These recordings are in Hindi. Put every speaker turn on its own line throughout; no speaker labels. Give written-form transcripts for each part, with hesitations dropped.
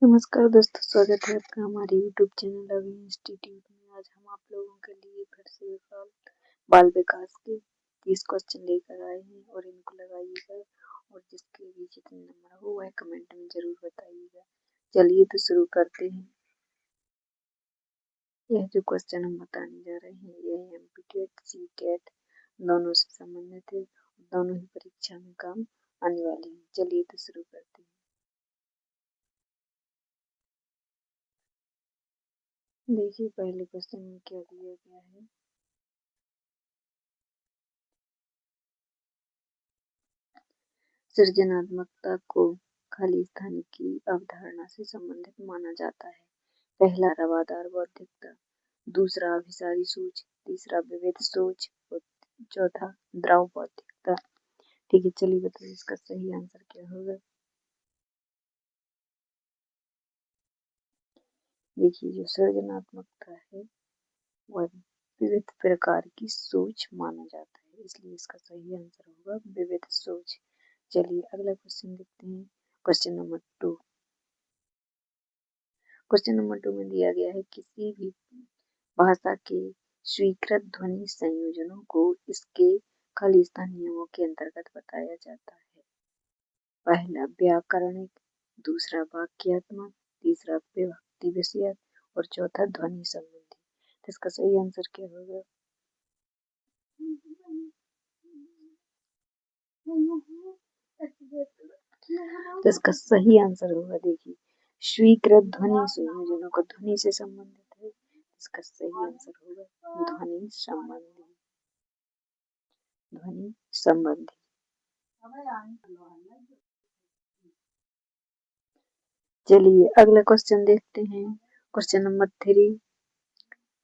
नमस्कार दोस्तों, स्वागत है आपका हमारे YouTube चैनल रवि इंस्टीट्यूट में। आज हम आप लोगों के लिए फिर से बाल विकास के 30 क्वेश्चन लेकर आए हैं और इनको लगाइएगा और जिसके भी जितने नंबर हो वह कमेंट में जरूर बताइएगा। चलिए तो शुरू करते हैं। यह जो क्वेश्चन हम बताने जा रहे हैं यह एमपीटेट सीटेट दोनों से संबंधित है। दोनों ही परीक्षा में काम आने वाले हैं। चलिए तो शुरू करते हैं। देखिए पहले क्वेश्चन में क्या दिया गया है। सृजनात्मकता को खाली स्थान की अवधारणा से संबंधित माना जाता है। पहला रवादार बौद्धिकता, दूसरा अभिसारी सोच, तीसरा विविध सोच और चौथा द्रव बौद्धिकता। ठीक है, चलिए बताइए इसका सही आंसर क्या होगा। देखिए जो सृजनात्मकता है वह विविध प्रकार की सोच माना जाता है, इसलिए इसका सही आंसर होगा विविध सोच। चलिए अगला क्वेश्चन देखते हैं। Question number 2। क्वेश्चन नंबर 2 में दिया गया है किसी भी भाषा के स्वीकृत ध्वनि संयोजनों को इसके खालिस्तान नियमों के अंतर्गत बताया जाता है। पहला व्याकरणिक, दूसरा वाक्यात्मक, तीसरा विभक्ति विषयक और चौथा ध्वनि संबंधी। तो इसका सही आंसर क्या होगा। तो इसका सही आंसर होगा, देखिए स्वीकृत ध्वनि संयोजनों को ध्वनि से संबंधित है। इसका सही आंसर होगा ध्वनि संबंधी। ध्वनि संबंधी। चलिए अगला क्वेश्चन देखते हैं। Question number 3।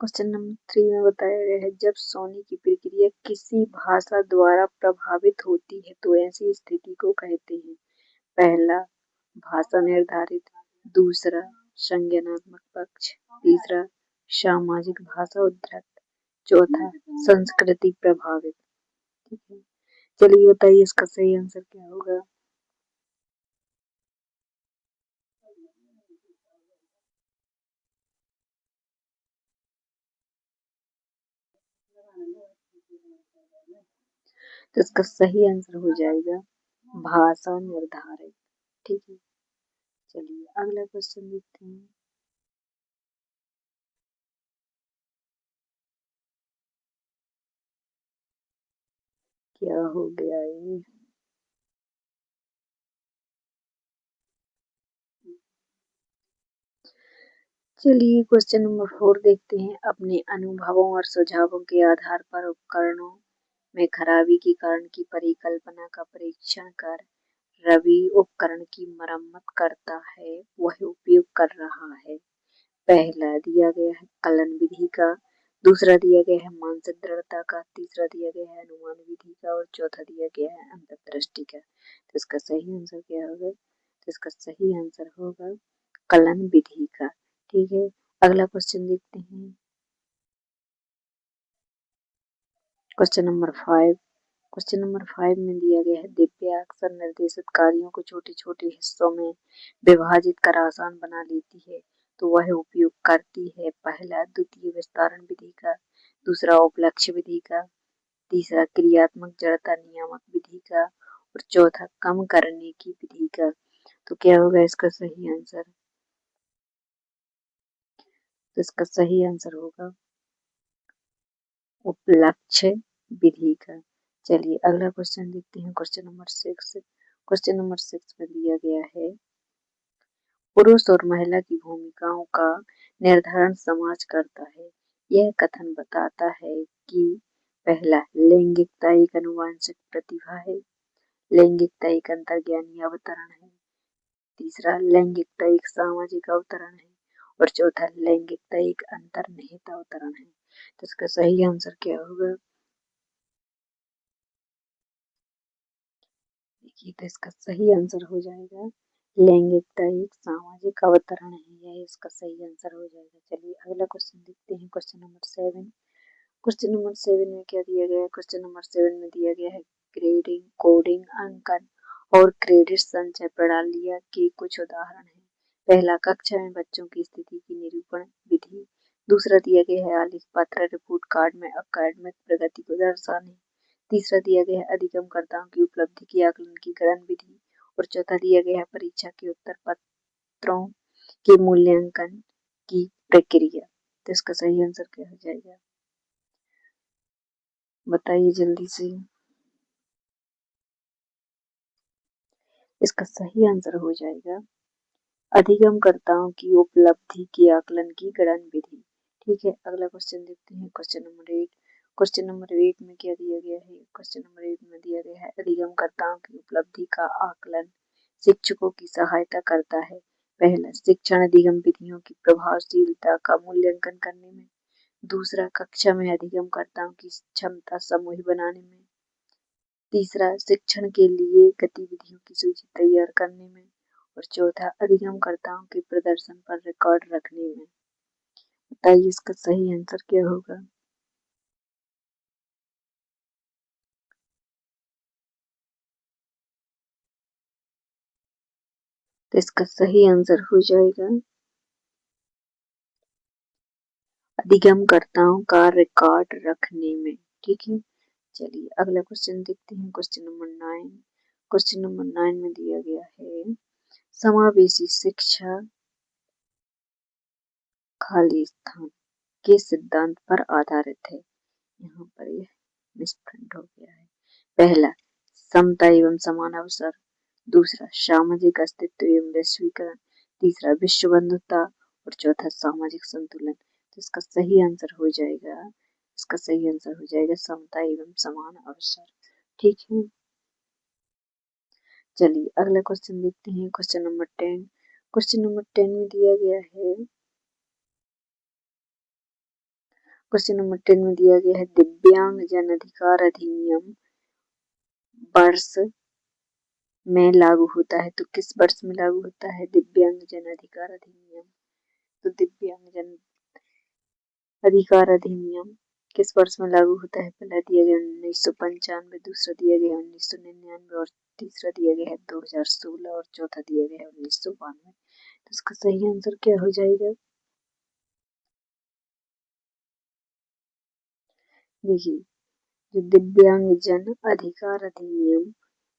क्वेश्चन नंबर 3 में बताया गया है जब सोने की प्रक्रिया किसी भाषा द्वारा प्रभावित होती है तो ऐसी स्थिति को कहते हैं। पहला भाषा निर्धारित, दूसरा संज्ञानात्मक पक्ष, तीसरा सामाजिक भाषा उद्धृत, चौथा संस्कृति प्रभावित। ठीक है, चलिए बताइए इसका सही आंसर क्या होगा। तो इसका सही आंसर हो जाएगा भाषा निर्धारित। ठीक है, चलिए अगला क्वेश्चन देखते हैं। क्या हो गया ये। चलिए क्वेश्चन नंबर 4 देखते हैं। अपने अनुभवों और सुझावों के आधार पर उपकरणों में खराबी के कारण की परिकल्पना का परीक्षण कर रवि उपकरण की मरम्मत करता है वह उपयोग कर रहा है। पहला दिया गया है कलन विधि का, दूसरा दिया गया है मानसिक दृढ़ता का, तीसरा दिया गया है अनुमान विधि का और चौथा दिया गया है अंतर्दृष्टि का। तो इसका सही आंसर क्या होगा। तो इसका सही आंसर होगा कलन विधि का। ठीक है, अगला क्वेश्चन देखते हैं। Question number 5। क्वेश्चन नंबर 5 में दिया गया है दिव्या अक्सर निर्देशित कार्यों को छोटे छोटे हिस्सों में विभाजित कर आसान बना लेती है तो वह उपयोग करती है। पहला द्वितीय विस्तारण विधि का, दूसरा उपलक्ष्य विधि का, तीसरा क्रियात्मक जड़ता नियामक विधि का और चौथा कम करने की विधि का। तो क्या होगा इसका सही आंसर। तो इसका सही आंसर होगा उपलक्ष्य विधि का। चलिए अगला क्वेश्चन देखते हैं। Question number 6। क्वेश्चन नंबर 6 में दिया गया है पुरुष और महिला की भूमिकाओं का निर्धारण समाज करता है। यह कथन बताता है कि पहला लैंगिकता एक आनुवंशिक प्रतिभा है, लैंगिकता एक अंतर्ज्ञानी अवतरण है, तीसरा लैंगिकता एक सामाजिक अवतरण है और चौथा लैंगिकता एक अंतर्निहित अवतरण है। तो इसका सही आंसर क्या होगा। देखिए तो इसका सही आंसर हो जाएगा लैंगिकता एक सामाजिक अवतरण है। यह इसका सही आंसर हो जाएगा। चलिए अगला क्वेश्चन देखते हैं। Question number 7। क्वेश्चन नंबर 7 में क्या दिया गया है। क्वेश्चन नंबर 7 में दिया गया है ग्रेडिंग, कोडिंग, अंकन और क्रेडिट संचय प्रणालियां के कुछ उदाहरण हैं। पहला, कक्षा में बच्चों की स्थिति की निरूपण विधि। दूसरा दिया गया है आलेख पत्र रिपोर्ट कार्ड में अकादमिक प्रगति को दर्शाने। तीसरा दिया गया है अधिगमकर्ताओं की उपलब्धि की आकलन की गणन विधि। और चौथा दिया गया है परीक्षा के उत्तर पत्रों के मूल्यांकन की प्रक्रिया। तो इसका सही आंसर क्या हो जाएगा, बताइए जल्दी से। इसका सही आंसर हो जाएगा अधिगमकर्ताओं की उपलब्धि के आकलन की गणन विधि। ठीक है, अगला क्वेश्चन देखते हैं, क्वेश्चन नंबर 8। क्वेश्चन नंबर 8 में क्या दिया गया है, क्वेश्चन नंबर 8 में दिया गया है अधिगमकर्ताओं की उपलब्धि का आकलन शिक्षकों की सहायता करता है। पहला, शिक्षण अधिगम विधियों की प्रभावशीलता का मूल्यांकन करने में। दूसरा, कक्षा में अधिगमकर्ताओं की क्षमता समूह बनाने में। तीसरा, शिक्षण के लिए गतिविधियों की सूची तैयार करने में। और चौथा, अधिगमकर्ताओं के प्रदर्शन पर रिकॉर्ड रखने में। बताइए इसका सही आंसर क्या होगा। तो इसका सही आंसर हो जाएगा अधिगमकर्ताओं का रिकॉर्ड रखने में। ठीक है, चलिए अगला क्वेश्चन देखते हैं, क्वेश्चन नंबर 9। क्वेश्चन नंबर 9 में दिया गया है समावेशी शिक्षा खाली स्थान के सिद्धांत पर आधारित है। यहाँ पर यह मिसप्रिंट हो गया है। पहला, समता एवं समान अवसर। दूसरा, सामाजिक अस्तित्व एवं वैश्वीकरण। तीसरा, विश्व बंधुता। और चौथा, सामाजिक संतुलन। तो इसका सही आंसर हो जाएगा, इसका सही आंसर हो जाएगा समता एवं समान अवसर। ठीक है, चलिए अगला क्वेश्चन देखते हैं, क्वेश्चन नंबर 10। क्वेश्चन नंबर 10 में दिया गया है, क्वेश्चन नंबर 10 में दिया गया है दिव्यांग जन अधिकार अधिनियम वर्ष में लागू होता है। तो किस वर्ष में लागू होता है दिव्यांग जन अधिकार अधिनियम। तो दिव्यांग जन अधिकार अधिनियम किस वर्ष में लागू होता है। पहला दिया गया 1995, दूसरा दिया गया 1999 और तीसरा दिया गया है 2016 और चौथा दिया गया है 1992। तो इसका सही आंसर क्या हो जाएगा। देखिए, जो दिव्यांग जन अधिकार अधिनियम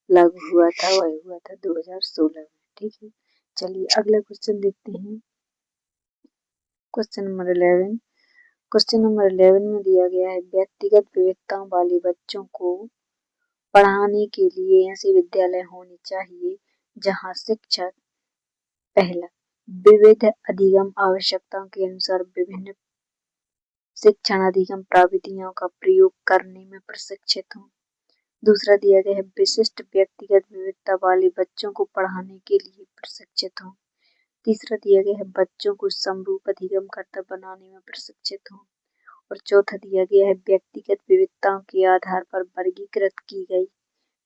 लागू हुआ था वह हुआ था 2016 में। ठीक है, चलिए अगला क्वेश्चन देखते हैं, क्वेश्चन नंबर 11। क्वेश्चन नंबर 11 में दिया गया है व्यक्तिगत विविधताओं वाले बच्चों को पढ़ाने के लिए ऐसे विद्यालय होने चाहिए जहां शिक्षक पहला, विविध अधिगम आवश्यकताओं के अनुसार विभिन्न शिक्षण अधिगम प्रविधियों का प्रयोग करने में प्रशिक्षित हों। दूसरा दिया गया है विशिष्ट व्यक्तिगत विविधता वाले बच्चों को पढ़ाने के लिए प्रशिक्षित हों। तीसरा दिया गया है बच्चों को समरूप अधिगमकर्ता बनाने में प्रशिक्षित हों। और चौथा दिया गया है व्यक्तिगत विविधताओं के आधार पर वर्गीकृत की गई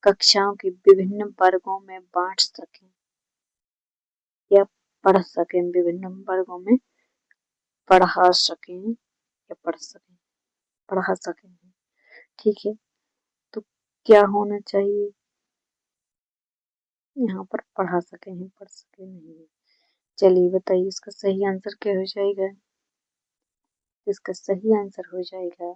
कक्षाओं के विभिन्न वर्गों में बांट सकें या पढ़ सकें, विभिन्न वर्गों में पढ़ा सकें या पढ़ा सकें। ठीक है, तो क्या होना चाहिए यहाँ पर, पढ़ा सके हैं, पढ़ सके नहीं है। चलिए बताइए इसका सही आंसर क्या हो जाएगा। इसका सही आंसर हो जाएगा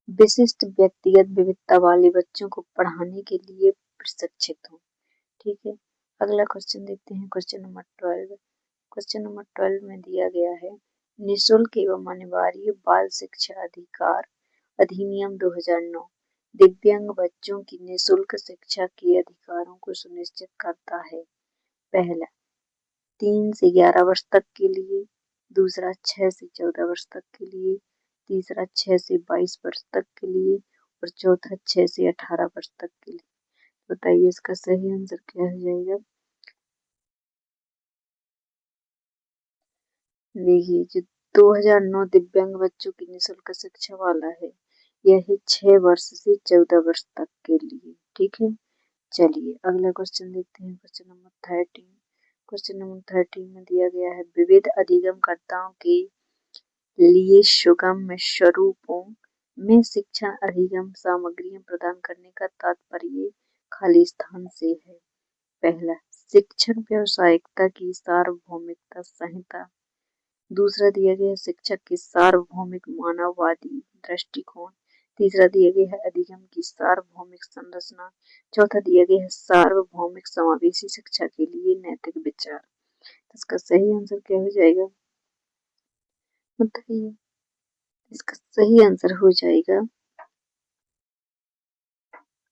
विशिष्ट व्यक्तिगत विविधता वाले बच्चों को पढ़ाने के लिए प्रशिक्षित हो। ठीक है, अगला क्वेश्चन देखते हैं, क्वेश्चन नंबर 12। क्वेश्चन नंबर 12 में दिया गया है निःशुल्क एवं अनिवार्य बाल शिक्षा अधिकार अधिनियम 2009 दिव्यांग बच्चों की निःशुल्क शिक्षा के अधिकारों को सुनिश्चित करता है। पहला, 3 से 11 वर्ष तक के लिए। दूसरा, 6 से 14 वर्ष तक के लिए। तीसरा, 6 से 22 वर्ष तक के लिए। और चौथा, 6 से 18 वर्ष तक के लिए। बताइए इसका सही आंसर क्या हो जाएगा। देखिए, जो 2009 दिव्यांग बच्चों की निःशुल्क शिक्षा वाला है यह है 6 वर्ष से 14 वर्ष तक के लिए। ठीक है, चलिए अगला क्वेश्चन देखते हैं, क्वेश्चन नंबर 13। क्वेश्चन नंबर 13 में दिया गया है विविध अधिगमकर्ताओं के लिए सुगम्य स्वरूपों में शिक्षण अधिगम सामग्रियां प्रदान करने का तात्पर्य खाली स्थान से है। पहला, शिक्षण व्यावसायिकता की सार्वभौमिकता संहिता। दूसरा दिया गया है शिक्षक की सार्वभौमिक मानववादी दृष्टिकोण। तीसरा दिया गया है अधिगम की सार्वभौमिक संरचना। चौथा दिया गया है सार्वभौमिक समावेशी शिक्षा के लिए नैतिक विचार। इसका सही आंसर क्या हो जाएगा बताइए। इसका सही आंसर हो जाएगा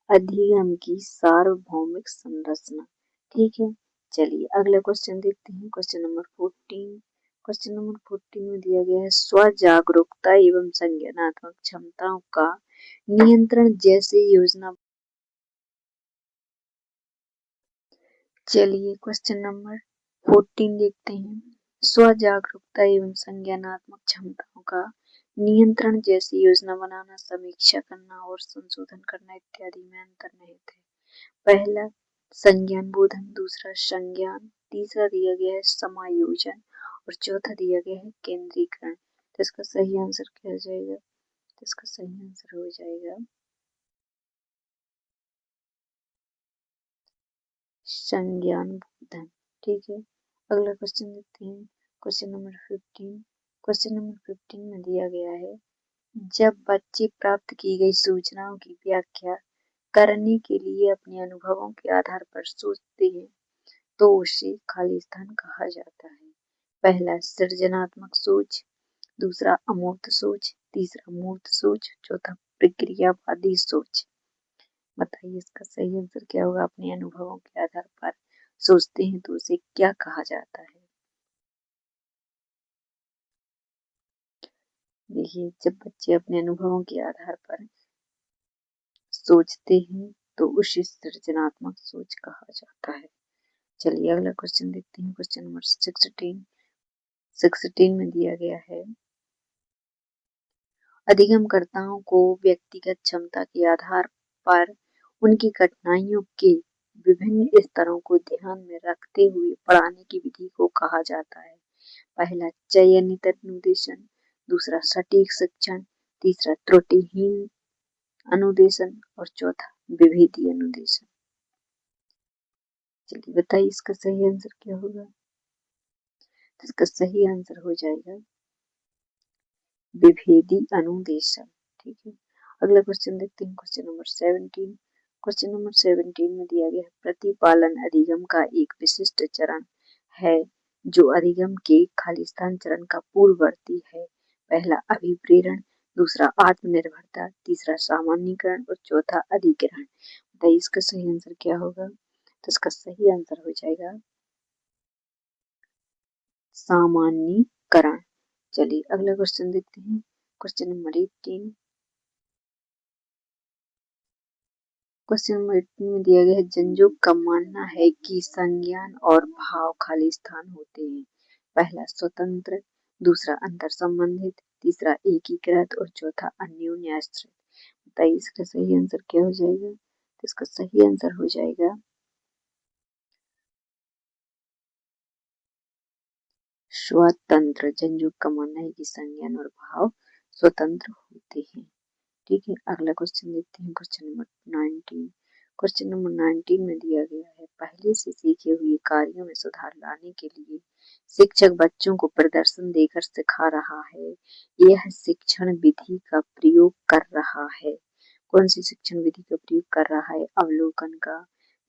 अधिगम की सार्वभौमिक संरचना। ठीक है, चलिए अगला क्वेश्चन देखते हैं। Question number 14। क्वेश्चन नंबर 14 में दिया गया है स्व जागरूकता एवं संज्ञानात्मक क्षमताओं का नियंत्रण जैसे योजना। चलिए क्वेश्चन नंबर 14 देखते हैं। स्व जागरूकता एवं संज्ञानात्मक क्षमताओं का नियंत्रण जैसी योजना बनाना, समीक्षा करना और संशोधन करना इत्यादि में अंतर निहित है। पहला संज्ञान बोधन, दूसरा संज्ञान, तीसरा दिया गया है समायोजन और चौथा दिया गया है केंद्रीकरण। तो इसका सही आंसर क्या हो जाएगा? तो इसका सही आंसर हो जाएगा संज्ञान बोधन। ठीक है, अगला क्वेश्चन देखते हैं। Question number 15। क्वेश्चन नंबर 15 में दिया गया है जब बच्चे प्राप्त की गई सूचनाओं की व्याख्या करने के लिए अपने अनुभवों के आधार पर सोचते हैं तो उसे खाली स्थान कहा जाता है। पहला सृजनात्मक सोच, दूसरा अमूर्त सोच, तीसरा मूर्त सोच, चौथा प्रक्रियावादी सोच। बताइए इसका सही आंसर क्या होगा? अपने अनुभवों के आधार पर सोचते हैं तो उसे क्या कहा जाता है? देखिए, जब बच्चे अपने अनुभवों के आधार पर सोचते हैं तो उसे सृजनात्मक सोच कहा जाता है। चलिए अगला क्वेश्चन देखते हैं। क्वेश्चन नंबर 16 में दिया गया है अधिगमकर्ताओं को व्यक्तिगत क्षमता के आधार पर उनकी कठिनाइयों के विभिन्न स्तरों को ध्यान में रखते हुए पढ़ाने की विधि को कहा जाता है। पहला चयनित अनुदेशन, दूसरा सटीक शिक्षण, तीसरा त्रुटिहीन अनुदेशन और चौथा विभेदी अनुदेशन। चलिए बताइए इसका सही आंसर क्या होगा? तो इसका सही आंसर हो जाएगा विभेदी अनुदेशन। ठीक है, अगला क्वेश्चन देखते हैं। Question number 17। क्वेश्चन नंबर 17 में दिया गया है प्रतिपालन अधिगम का एक विशिष्ट चरण है जो अधिगम के खालिस्तान चरण का पूर्ववर्ती है। पहला अभिप्रेरण, दूसरा आत्मनिर्भरता, तीसरा सामान्यीकरण और चौथा अधिग्रहण। बताइए इसका सही आंसर क्या होगा? तो इसका सही आंसर हो जाएगा सामान्यीकरण। चलिए अगला क्वेश्चन देखते हैं। Question number 18। क्वेश्चन नंबर 18 में दिया गया है जनयुग का मानना है कि संज्ञान और भाव खाली स्थान होते हैं। पहला स्वतंत्र, दूसरा अंतर संबंधित, तीसरा एकीकृत और चौथा अन्योन्याश्रित। बताइए इसका सही आंसर क्या हो जाएगा? तो इसका सही आंसर हो जाएगा स्वतंत्र। जनयुग का मानना है कि संज्ञान और भाव स्वतंत्र होते हैं। ठीक है, अगला क्वेश्चन देखते हैं। Question number 19। क्वेश्चन नंबर 19 में दिया गया है पहले से सीखे हुए कार्यों में सुधार लाने के लिए शिक्षक बच्चों को प्रदर्शन देकर सिखा रहा है। यह शिक्षण विधि का प्रयोग कर रहा है। कौन सी शिक्षण विधि का प्रयोग कर रहा है? अवलोकन का,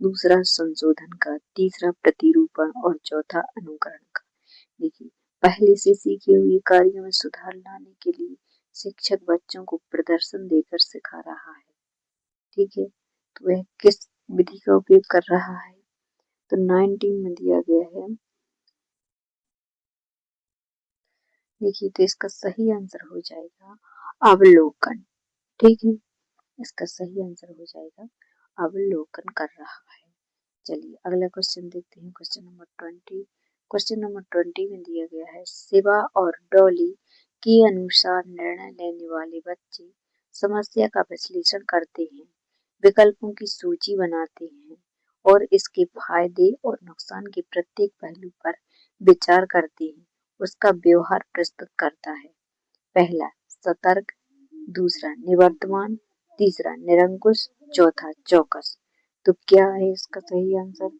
दूसरा संशोधन का, तीसरा प्रतिरूपण और चौथा अनुकरण का। देखिए, पहले से सीखे हुए कार्यों में सुधार लाने के लिए शिक्षक बच्चों को प्रदर्शन देकर सिखा रहा है। ठीक है, तो वह किस विधि का उपयोग कर रहा है? तो 19 में दिया गया है। देखिए, तो इसका सही आंसर हो जाएगा अवलोकन। ठीक है, इसका सही आंसर हो जाएगा अवलोकन कर रहा है। चलिए अगला क्वेश्चन देखते हैं। Question number 20। क्वेश्चन नंबर 20 में दिया गया है शिवा और डॉली के अनुसार निर्णय लेने वाले बच्चे समस्या का विश्लेषण करते हैं, विकल्पों की सूची बनाते हैं और इसके फायदे और नुकसान के प्रत्येक पहलू पर विचार करते हैं, उसका व्यवहार प्रस्तुत करता है। पहला सतर्क, दूसरा निवर्तमान, तीसरा निरंकुश, चौथा चौकस। तो क्या है इसका सही आंसर?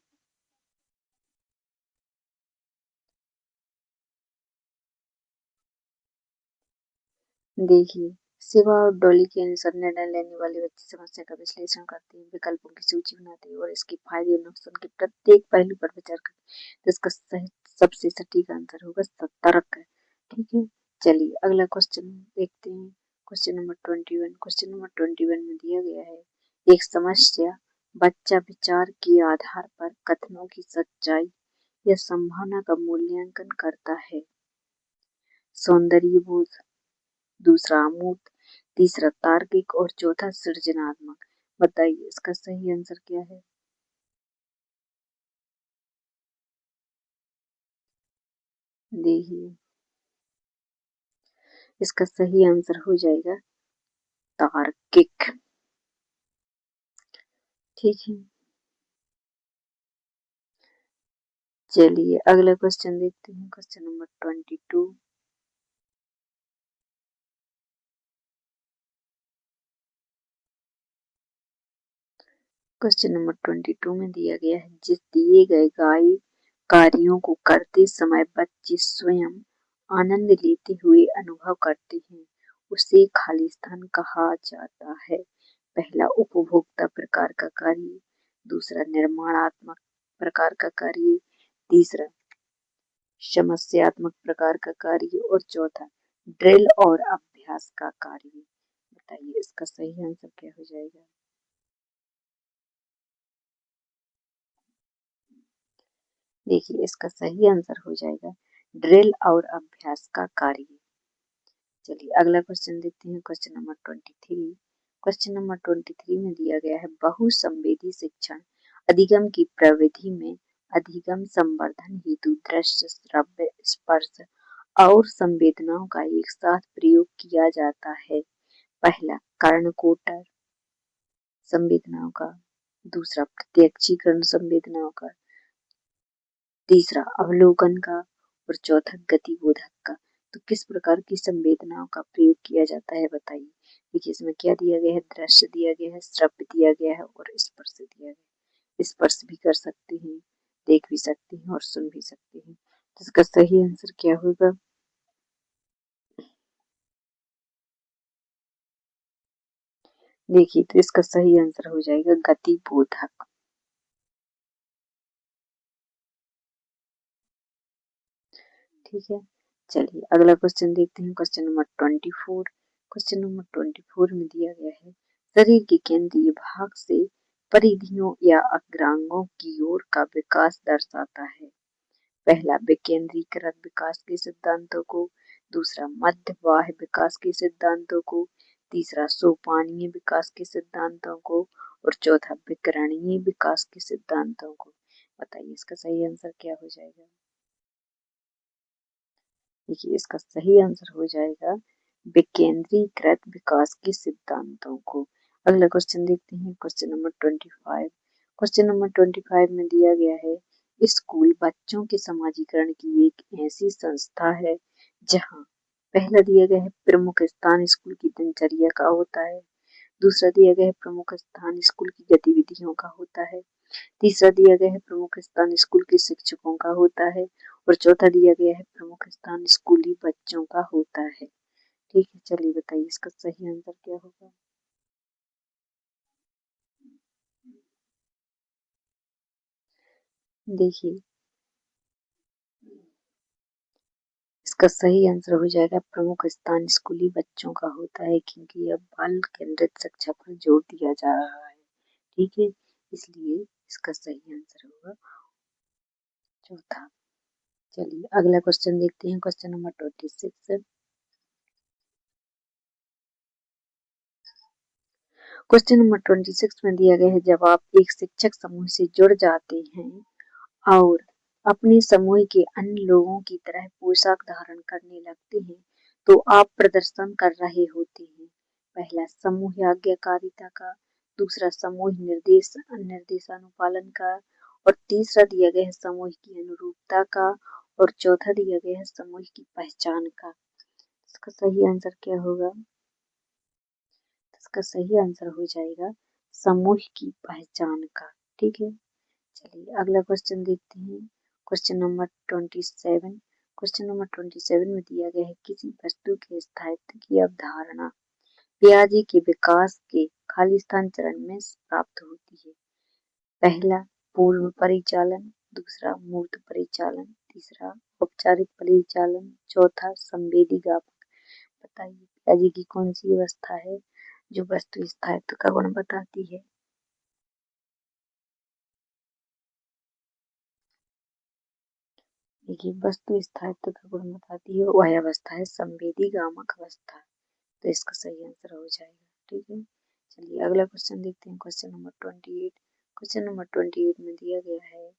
देखिए, शिवा और डॉली के अनुसार निर्णय लेने वाले व्यक्ति समस्या का विश्लेषण करते हैं, विकल्पों की सूची बनाते हैं और इसके फायदे और नुकसान के प्रत्येक पहलू पर विचार करते हैं। तो इसका सबसे सटीक आंसर होगा सतर्क। ठीक है, चलिए अगला क्वेश्चन देखते हैं। Question number 21। क्वेश्चन नंबर 21 में दिया गया है एक समस्या, बच्चा विचार के आधार पर कथनों की सच्चाई या संभावना का मूल्यांकन करता है। सौंदर्य बोध, दूसरा अमूर्त, तीसरा तार्किक और चौथा सृजनात्मक। बताइए इसका सही आंसर क्या है। देखिए, इसका सही आंसर हो जाएगा तार्किक। ठीक है, चलिए अगला क्वेश्चन देखते हैं। Question number 22। क्वेश्चन नंबर 22 में दिया गया है जिस दिए गए कार्यों को करते समय बच्चे स्वयं आनंद लेते हुए अनुभव करते हैं, उसे खाली स्थान कहा जाता है। पहला उपभोक्ता प्रकार का कार्य, दूसरा निर्माणात्मक प्रकार का कार्य, तीसरा समस्यात्मक प्रकार का कार्य और चौथा ड्रिल और अभ्यास का कार्य। बताइए इसका सही आंसर क्या हो जाएगा। देखिए इसका सही आंसर हो जाएगा ड्रिल और अभ्यास का कार्य। चलिए अगला क्वेश्चन देखते हैं। Question number 23। क्वेश्चन नंबर 23 में दिया गया है बहुसंवेदी शिक्षण अधिगम की प्रविधि में अधिगम संवर्धन हेतु दृश्य, श्रव्य, स्पर्श और संवेदनाओं का एक साथ प्रयोग किया जाता है। पहला कर्णकोटर संवेदनाओं का, दूसरा प्रत्यक्षीकरण संवेदनाओं का, तीसरा अवलोकन का और चौथा गतिबोधक का। तो किस प्रकार की संवेदनाओं का प्रयोग किया जाता है बताइए। देखिए इसमें क्या दिया गया है, दृश्य दिया गया है, श्रव्य दिया गया है और स्पर्श दिया गया है। स्पर्श भी कर सकते हैं, देख भी सकते हैं और सुन भी सकते हैं। तो इसका सही आंसर क्या होगा। देखिए तो इसका सही आंसर हो जाएगा गतिबोधक। ठीक है, चलिए अगला क्वेश्चन देखते हैं। Question number 24। क्वेश्चन नंबर 24 में दिया गया है शरीर के केंद्रीय भाग से परिधियों या अग्रांगों की ओर का विकास दर्शाता है। पहला विकेंद्रीकृत विकास के सिद्धांतों को, दूसरा मध्य बाह्य विकास के सिद्धांतों को, तीसरा सोपानीय विकास के सिद्धांतों को और चौथा विकरणीय विकास के सिद्धांतों को। बताइए इसका सही आंसर क्या हो जाएगा। देखिए इसका सही आंसर हो जाएगा विकेंद्रीकृत विकास के सिद्धांतों को। अगला क्वेश्चन देखते हैं। Question number 25। क्वेश्चन नंबर 25 में दिया गया है स्कूल बच्चों के समाजीकरण की एक ऐसी संस्था है जहां पहला दिया गया है प्रमुख स्थान स्कूल की दिनचर्या का होता है, दूसरा दिया गया है प्रमुख स्थान स्कूल की गतिविधियों का होता है, तीसरा दिया गया है प्रमुख स्थान स्कूल के शिक्षकों का होता है और चौथा दिया गया है प्रमुख स्थान स्कूली बच्चों का होता है। ठीक है, चलिए बताइए इसका सही आंसर क्या होगा। देखिए इसका सही आंसर हो जाएगा प्रमुख स्थान स्कूली बच्चों का होता है, क्योंकि अब बाल केंद्रित शिक्षा पर जोर दिया जा रहा है। ठीक है, इसलिए इसका सही आंसर होगा चौथा। चलिए अगला क्वेश्चन देखते हैं। Question number 26। क्वेश्चन नंबर 26 में दिया गया है जब आप एक शिक्षक समूह से जुड़ जाते हैं और अपने समूह के अन्य लोगों की तरह पोशाक धारण करने लगते हैं तो आप प्रदर्शन कर रहे होते हैं। पहला समूह आज्ञाकारिता का, दूसरा समूह निर्देशानुपालन का और तीसरा दिया गया है समूह की अनुरूपता का और चौथा दिया गया है समूह की पहचान का। इसका सही आंसर क्या होगा। इसका सही आंसर हो जाएगा समूह की पहचान का। ठीक है, चलिए अगला क्वेश्चन देखते हैं। Question number 27। क्वेश्चन नंबर 27 में दिया गया है किसी वस्तु के स्थायित्व की अवधारणा पियाजे के विकास के खालिस्तान चरण में प्राप्त होती है। पहला पूर्व परिचालन, दूसरा मूर्त परिचालन, तीसरा औपचारिक परिचालन, चौथा संवेदी ज्ञापक। बताइए पियाजे की कौन सी अवस्था है जो वस्तु स्थायित्व का गुण बताती है? देखिए वस्तु स्थायित्व का गुण बताती है वह अवस्था है संवेदी गामक अवस्था। तो इसका सही आंसर हो जाएगा। ठीक है, चलिए अगला क्वेश्चन देखते हैं। Question number 28। क्वेश्चन नंबर 28 में दिया गया है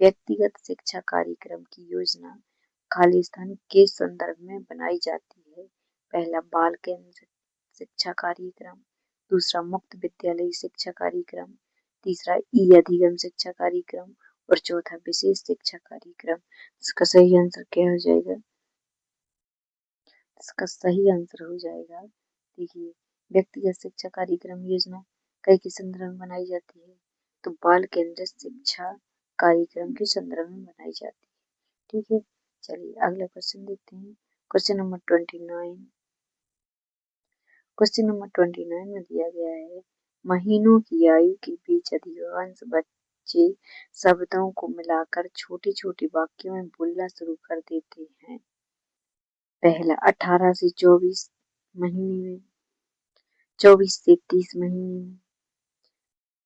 व्यक्तिगत शिक्षा कार्यक्रम की योजना खालिस्तान के संदर्भ में बनाई जाती है। पहला बाल केंद्र शिक्षा कार्यक्रम, दूसरा मुक्त विद्यालय शिक्षा कार्यक्रम, तीसरा ई अधिगम शिक्षा कार्यक्रम और चौथा विशेष शिक्षा कार्यक्रम। इसका सही आंसर क्या हो जाएगा? इसका सही आंसर हो जाएगा, देखिए व्यक्तिगत शिक्षा कार्यक्रम योजना कई के संदर्भ में बनाई जाती है, तो बाल केंद्रित शिक्षा कार्यक्रम के संदर्भ में बनाई जाती है। ठीक है, चलिए अगला क्वेश्चन देखते हैं। Question number 29। क्वेश्चन नंबर 29 में दिया गया है महीनों की आयु के बीच अधिकांश बच्चे शब्दों को मिलाकर छोटे छोटे वाक्यों में बोलना शुरू कर देते हैं। पहला 18 से 24 महीने में, 24 से 30 महीने में,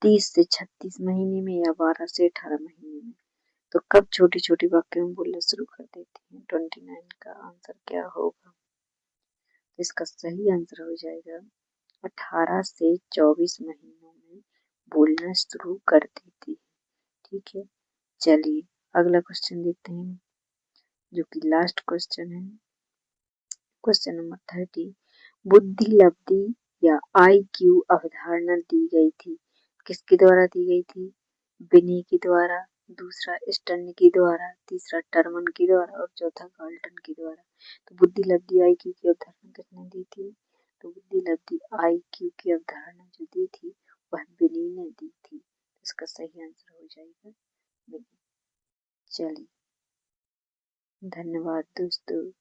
30 से 36 महीने में या 12 से 18 महीने में। तो कब छोटी छोटी वाक्यों में बोलना शुरू कर देते हैं? 29 का आंसर क्या होगा? तो इसका सही आंसर हो जाएगा 18 से 24 महीनों में बोलना शुरू कर देती है। ठीक है, चलिए अगला क्वेश्चन देखते हैं जो कि लास्ट क्वेश्चन है। Question number 30। बुद्धि लब्धि या IQ अवधारणा दी गई थी, किसके द्वारा दी गई थी? बिनी के द्वारा, दूसरा स्टर्न के द्वारा, तीसरा टर्मन के द्वारा और चौथा गाल्टन के द्वारा। तो बुद्धि लब्धि IQ की अवधारणा किसने दी थी? तो बुद्धि लब्धि IQ की अवधारणा जो दी थी वह बिनी ने दी थी। इसका सही आंसर हो जाएगा बिनी। चलिए धन्यवाद दोस्तों।